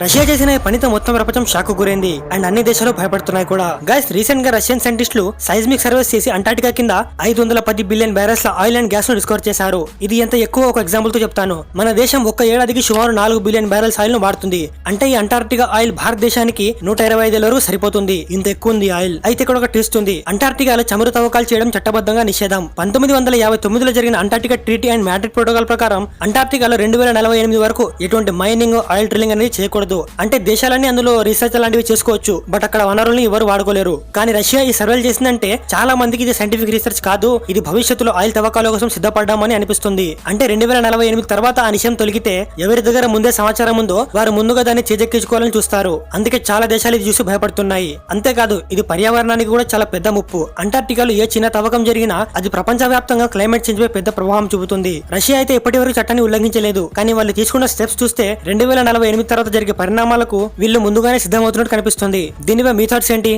Russia చేసిన ఈ పనితో మొత్తం ప్రపంచం షాక్ గురైంది అండ్ అన్ని దేశాలు భయపడుతున్నాయి కూడా. గైస్, రీసెంట్ గా రష్యన్ సైంటిస్టులు సైజ్మిక్ సర్వేస్ చేసి అంటార్టికా కింద 510 billion barrels oil and gas ను డిస్కవర్ చేశారు. ఇది ఎంత ఎక్కువ ఒక ఎగ్జాంపుల్ తో చెప్తాను. మన దేశం ఒక్క ఏడాదికి సుమారు 4 బిలియన్ బ్యారెల్స్ ఆయిల్ ను వాడుతుంది. అంటే ఈ అంటార్టికా ఆయిల్ భారతదేశానికి 125 వరకు సరిపోతుంది. ఇంత ఎక్కువ ఉంది ఆయిల్. అయితే ఇక్కడ ఒక ట్విస్ట్ ఉంది. అంటార్టికాలో చమురు తవ్వకాలు చేయడం చట్టబద్ధంగా నిషేధం. 1959లో జరిగిన Antarctica treaty and Madrid protocol ప్రకారం అంటార్టికాలో 2048 వరకు ఎటువంటి మైనింగ్, ఆయిల్ డ్రిల్లింగ్ అనేది చేయకూడదు. అంటే దేశాలన్నీ అందులో రీసెర్చ్ లాంటివి చేసుకోవచ్చు, బట్ అక్కడ వనరుల్ని ఎవరు వాడుకోలేరు. కానీ రష్యా ఈ సర్వేలు చేసిందంటే చాలా మందికి ఇది సైంటిఫిక్ రీసెర్చ్ కాదు, ఇది భవిష్యత్తులో ఆయిల్ తవ్వకాల కోసం సిద్ధపడ్డామని అనిపిస్తుంది. అంటే 2048 తర్వాత ఆ విషయం తొలగితే ఎవరి దగ్గర ముందే సమాచారం ఉందో వారు ముందుగా దాన్ని చేజెక్కించుకోవాలని చూస్తారు. అందుకే చాలా దేశాలు ఇది చూసి భయపడుతున్నాయి. అంతేకాదు ఇది పర్యావరణానికి కూడా చాలా పెద్ద ముప్పు. అంటార్టికాలో ఏ చిన్న తవ్వకం జరిగినా అది ప్రపంచవ్యాప్తంగా క్లైమేట్ చేంజ్ పై పెద్ద ప్రభావం చూపుతుంది. రష్యా అయితే ఇప్పటి వరకు చట్టాన్ని ఉల్లంఘించలేదు, కానీ వాళ్ళు తీసుకున్న స్టెప్స్ చూస్తే 2048 తర్వాత జరిగే పరిణామాలకు వీళ్ళు ముందుగానే సిద్ధమవుతున్నట్టు కనిపిస్తుంది. దీనిపై మీ థాట్స్ ఏంటి?